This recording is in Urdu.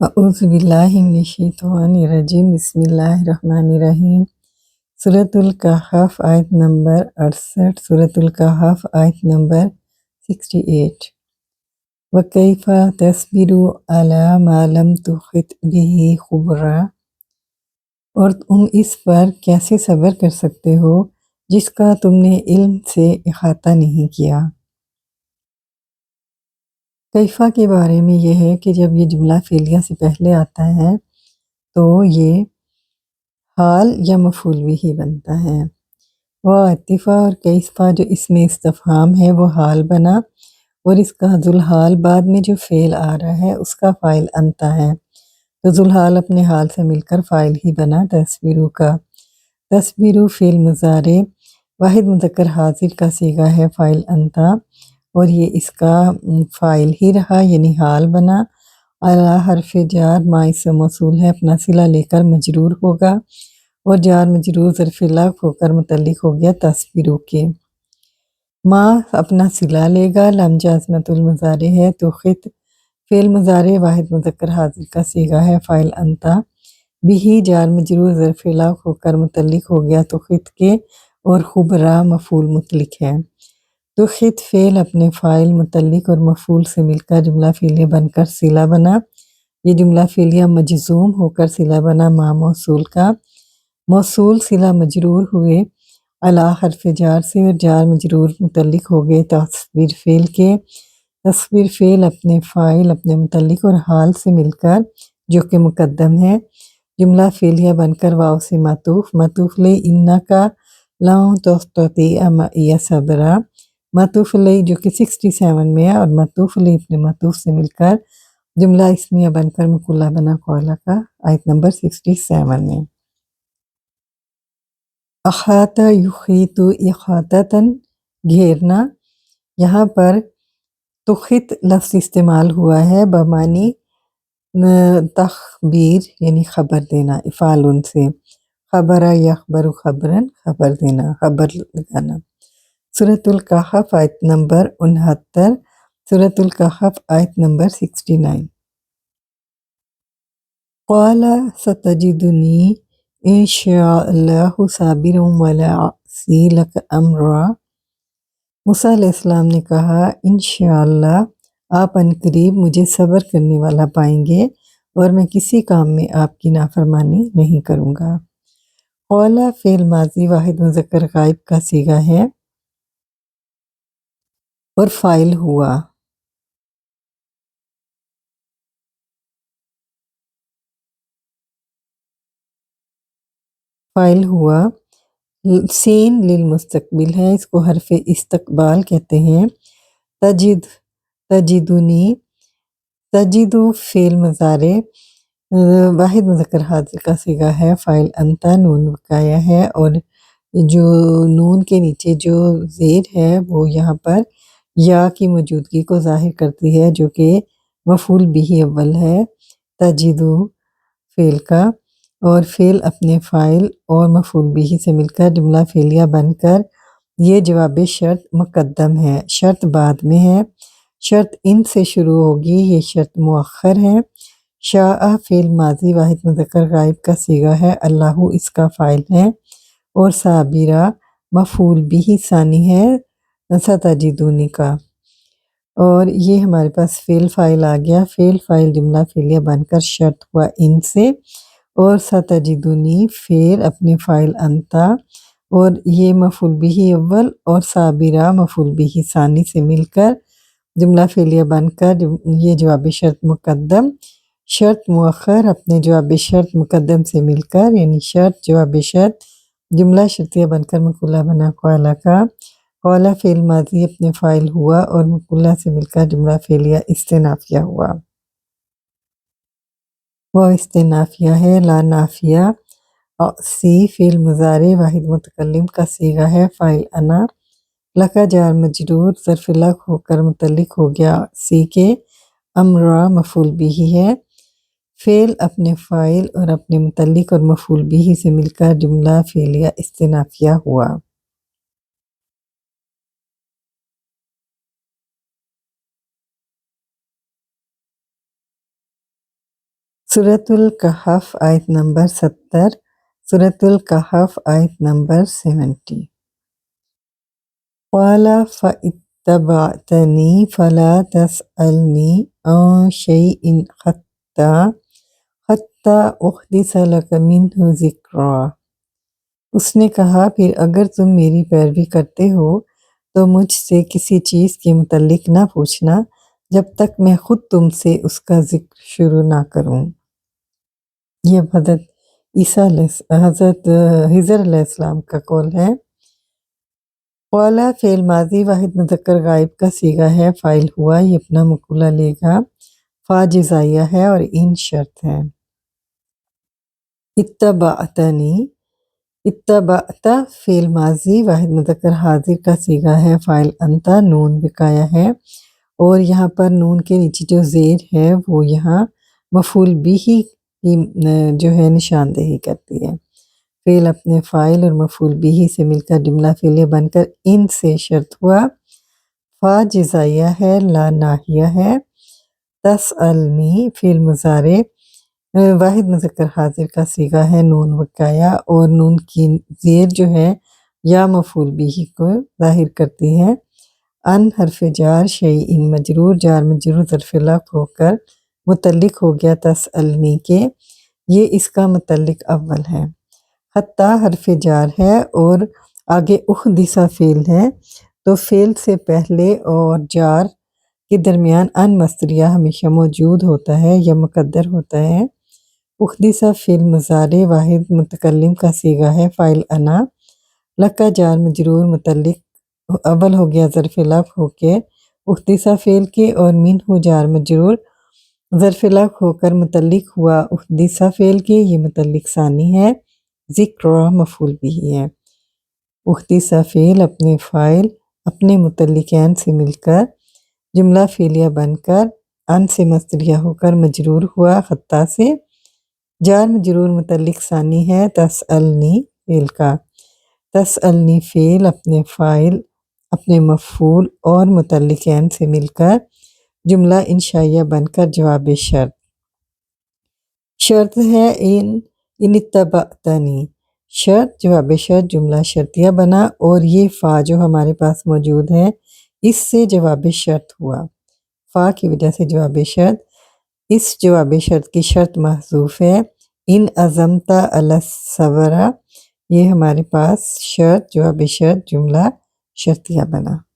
اعوذ باللہ من الشیطان الرجیم بسم اللہ الرحمن الرحیم سورۃ الکہف آیت نمبر 68 سورۃ الکہف آیت نمبر 68 وَكَيْفَ تَصْبِرُ عَلَى مَا لَمْ تُحِطْ بِهِ خُبْرًا، اور تم اس پر کیسے صبر کر سکتے ہو جس کا تم نے علم سے احاطہ نہیں کیا۔ کیفا کے بارے میں یہ ہے کہ جب یہ جملہ فعلیہ سے پہلے آتا ہے تو یہ حال یا مفعول بھی ہی بنتا ہے۔ وہ عطیفہ اور کیفا جو اس میں استفہام ہے وہ حال بنا، اور اس کا ذوالحال بعد میں جو فعل آ رہا ہے اس کا فاعل انتا ہے، تو ذوالحال اپنے حال سے مل کر فاعل ہی بنا تصویرو کا۔ تصویرو فعل مضارع واحد مذکر حاضر کا صیغہ ہے فاعل انتا، اور یہ اس کا فاعل ہی رہا یعنی حال بنا۔ اعلیٰ حرف جار ما اسم موصول ہے، اپنا صلہ لے کر مجرور ہوگا، اور جار مجرور ظرف لغو ہو کر متعلق ہو گیا تصویرو کے۔ ما اپنا صلہ لے گا، لام جازمۃ المضارع ہے، تو خط فعل مضارع واحد مذکر حاضر کا صیغہ ہے فاعل انتا، بھی جار مجرور ظرف لغو ہو کر متعلق ہو گیا تو خط کے، اور خبرا مفعول مطلق ہے۔ تو خط فعل اپنے فاعل متعلق اور مفعول سے مل کر جملہ فعلیہ بن کر صلہ بنا۔ یہ جملہ فعلیہ مجزوم ہو کر صلہ بنا ما موصول کا۔ موصول صلہ مجرور ہوئے اعلیٰ حرف جار سے، اور جار مجرور متعلق ہو گئے تصویر فعل کے۔ تصویر فعل اپنے فاعل اپنے متعلق اور حال سے مل کر جو کہ مقدم ہے جملہ فعلیہ بن کر واو سے معطوف لے انکا لن تستطیع معی صبرا، معطوف علیہ جو کہ 67 میں ہے، اور معطوف علیہ اپنے معطوف سے مل کر جملہ اسمیہ بن کر مقولہ بنا قولہ کا آیت نمبر 67 میں۔ احاطہ یحیط احاطتاً گھیرنا، یہاں پر تحیط لفظ استعمال ہوا ہے بمعنی تخبیر یعنی خبر دینا، افعال سے خبر یخبر خبراً خبر دینا، خبر لگانا۔ سورۃ الکہف آیت نمبر 69 سورۃ الکہف آیت نمبر 69 قال ستجدنی ان شاء اللہ صابرا ولا اعصی لک امرا، موسیٰ علیہ السلام نے کہا انشاءاللہ آپ عنقریب مجھے صبر کرنے والا پائیں گے، اور میں کسی کام میں آپ کی نافرمانی نہیں کروں گا۔ قال فعل ماضی واحد مذکر غائب کا صیغہ ہے، اور فاعل ہوا۔ فاعل ہوا سین للمستقبل ہے، اس کو حرف استقبال کہتے ہیں۔ تجدنی تجدو فعل مضارع واحد مذکر حاضر کا صیغہ ہے فاعل انتا، نون وقایا ہے، اور جو نون کے نیچے جو زیر ہے وہ یہاں پر یا کی موجودگی کو ظاہر کرتی ہے جو کہ مفعول بھی اول ہے تجدو فعل کا، اور فعل اپنے فاعل اور مفعول بھی سے مل کر جملہ فعلیہ بن کر یہ جواب شرط مقدم ہے، شرط بعد میں ہے، شرط ان سے شروع ہوگی، یہ شرط مؤخر ہے۔ شاء فعل ماضی واحد مذکر غائب کا صیغہ ہے، اللہ اس کا فاعل ہے، اور صابرہ مفعول بھی ثانی ہے ستجدونی کا، اور یہ ہمارے پاس فعل فاعل آ گیا۔ فعل فاعل جملہ فعلیہ بن کر شرط ہوا ان سے، اور ستجدونی فعل اپنے فاعل انتا، اور یہ مفعول بھی اول اور صابرہ مفعول بھی ثانی سے مل کر جملہ فعلیہ بن کر یہ جواب شرط مقدم، شرط مؤخر اپنے جواب شرط مقدم سے مل کر یعنی شرط جواب شرط جملہ شرطیہ بن کر مقولہ بنا قولہ کا۔ قولہ فعل ماضی اپنے فاعل ہوا، اور مقولہ سے مل کر جملہ فعلیہ استنافیہ ہوا۔ وہ استنافیہ ہے لا نافیہ۔ سی فعل مضارع واحد متکلم کا صیغہ ہے فاعل انا، لکا جار مجرور ظرف لغو ہو کر متعلق ہو گیا سی کے، امرا مفعول بھی ہے، فعل اپنے فاعل اور اپنے متعلق اور مفعول بھی سے مل کر جملہ فعلیہ استنافیہ ہوا۔ سورۃ الکہف آیت نمبر 70، سورۃ الکہف آیت نمبر 70۔ قال فاتبعتنی فلا تسألنی عن شیء حتی احدث لک منہ ذکرا۔ اس نے کہا پھر اگر تم میری پیروی کرتے ہو تو مجھ سے کسی چیز کے متعلق نہ پوچھنا جب تک میں خود تم سے اس کا ذکر شروع نہ کروں۔ یہ حضرت خضر علیہ السلام کا قول ہے۔ قال فعل ماضی واحد مذکر غائب کا صیغہ ہے، فاعل ہوا، یہ اپنا مقولہ لے گا، فا جزائیہ ہے اور ان شرط ہے۔ اتبعتنی، اتبعت فعل ماضی واحد مذکر حاضر کا صیغہ ہے، فاعل انت، نون بقایا ہے اور یہاں پر نون کے نیچے جو زیر ہے وہ یہاں مفعول بھی کی جو ہے نشاندہی کرتی ہے۔ فعل اپنے فاعل اور مفعول بھی سے مل کر جملہ فعلیہ بن کر ان سے شرط ہوا، فا جزائیہ ہے، لا ناہیہ ہے۔ تسألنی فعل مضارع واحد مذکر حاضر کا صیغہ ہے، نون وقایا اور نون کی زیر جو ہے یا مفعول بھی کو ظاہر کرتی ہے۔ ان حرف جار، شیء مجرور، جار مجرور ظرف لفظ ہو کر متعلق ہو گیا تسألنی کے، یہ اس کا متعلق اول ہے۔ حتی حرف جار ہے اور آگے احدث فعل ہے تو فعل سے پہلے اور جار کے درمیان ان مصدریہ ہمیشہ موجود ہوتا ہے یا مقدر ہوتا ہے۔ احدث فعل مضارع واحد متکلم کا صیغہ ہے، فاعل انا، لکا جار مجرور متعلق اول ہو گیا ظرف لفظ ہو کے احدث فعل کے اور منہ جار مجرور ظرف لفظ ہو کر متعلق ہوا احدث فعل کے، یہ متعلق ثانی ہے۔ ذکر مفعول بھی ہے۔ احدث فعل اپنے فاعل اپنے متعلقین سے مل کر جملہ فعلیہ بن کر ان سے مصدریہ ہو کر مجرور ہوا حتی سے، جار مجرور متعلق ثانی ہے تسألنی فعل کا۔ تسألنی فعل اپنے فاعل اپنے مفعول اور متعلقین سے مل کر جملہ انشائیہ بن کر جواب شرط۔ شرط ہے ان اتبعتنی، شرط جواب شرط جملہ شرطیہ بنا اور یہ فا جو ہمارے پاس موجود ہے اس سے جواب شرط ہوا، فا کی وجہ سے جواب شرط، اس جواب شرط کی شرط محذوف ہے۔ ان عزمت علی الصبر، یہ ہمارے پاس شرط جواب شرط جملہ شرطیہ بنا۔